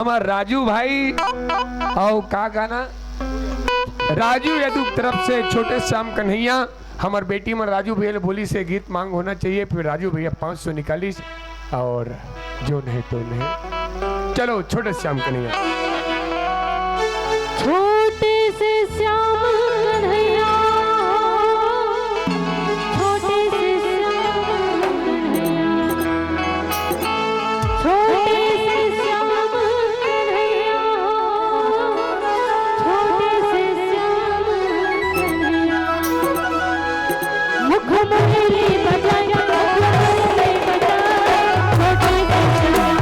हमार राजू भाई और का गाना राजू यदु तरफ से छोटे श्याम कन्हैया हमार बेटी में राजू भैया बोली से गीत मांग होना चाहिए। फिर राजू भैया 500 निकाली और जो नहीं तो नहीं। चलो छोटे श्याम कन्हैया। छोटे से श्याम कन्हैया, छोटे से श्याम कन्हैया, छोटे से श्याम कन्हैया, छोटे से श्याम कन्हैया। मुख मुरली बजाया, मुरली बजाया, छोटे से श्याम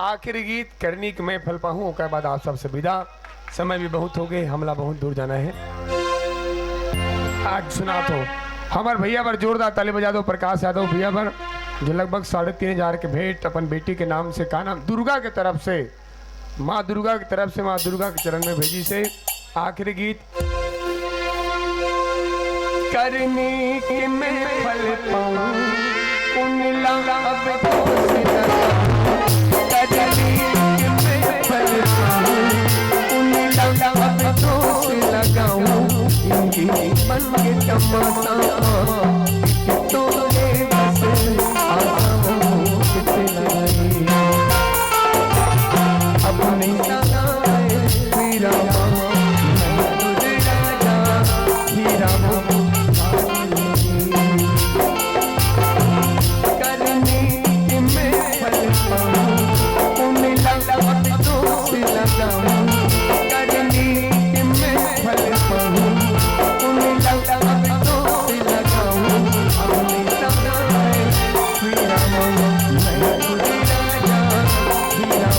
आखिरी गीत करनी कि मैं फल पाऊं उसके बाद आप सबसे विदा। समय भी बहुत हो गए, हमला बहुत दूर जाना है। आज सुना तो हमारे भैया पर जोरदार ताली बजा दो। प्रकाश यादव भैया पर जो लगभग 3,500 के भेंट अपन बेटी के नाम से का नाम दुर्गा के तरफ से माँ दुर्गा की तरफ से माँ दुर्गा के चरण में भेजी से आखिरी गीत करने के मैं फल पाऊं उन लाभ को से करने के मैं फल पाऊं उन लाभ को से लगाऊं इनकी मन के तमाशा तो ये बस आसाओं किसे लगाई अब नहीं लगाए हीरा हीरा करने के मैं फल पाऊं उन लाभों से लगाऊं करने के मैं फल पाऊं उन लाभों से लगाऊं अपने लगाए हीरा मैं तुझे राजा हीरा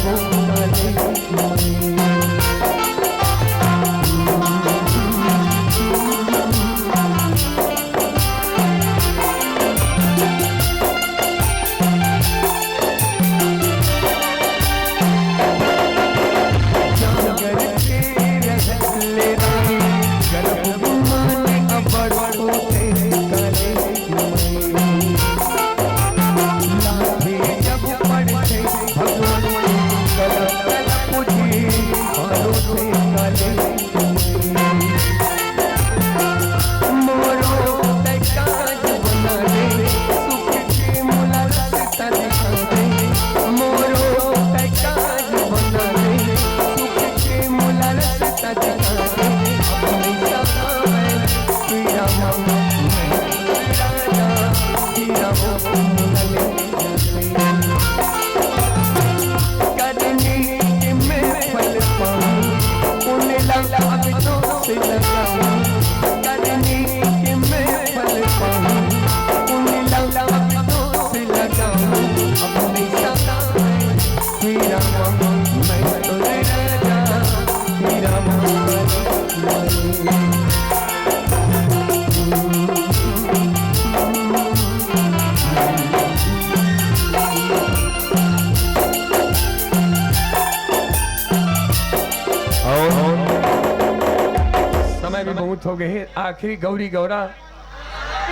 वो बहुत हो गए आखिरी गौरी गौरा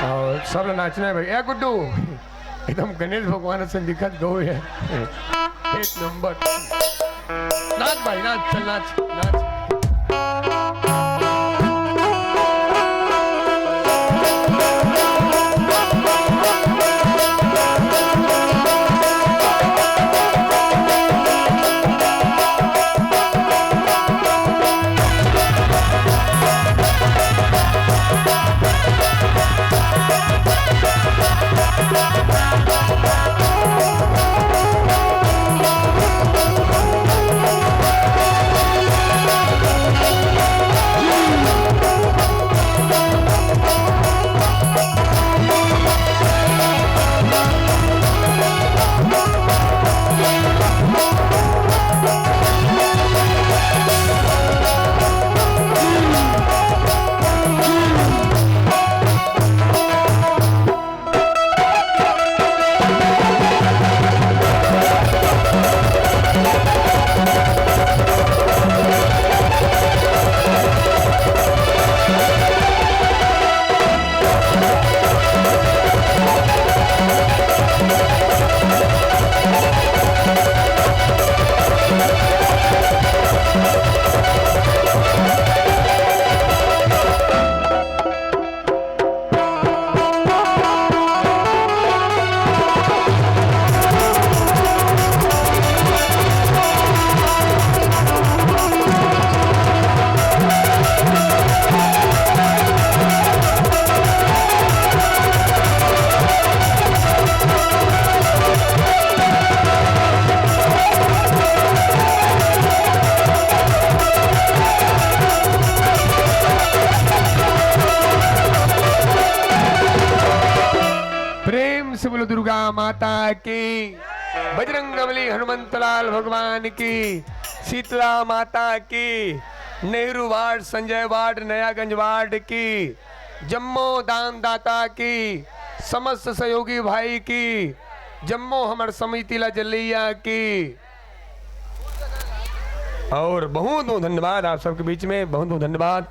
और सब नाचना है भाई ए गुड्डू एकदम गणेश भगवान से दिखत गौ है एक नंबर नाच भाई नाच चल नाच नाच से बोलो दुर्गा माता की, बजरंगबली हनुमंतलाल भगवान की, शीतला माता की, Nehru ward, Sanjay ward, Nayaganj ward की, जम्मू दान दाता की, समस्त सहयोगी भाई की, जम्मो हमर समिति ला जल्लैया की। और बहुत बहुत धन्यवाद आप सबके बीच में, बहुत बहुत धन्यवाद।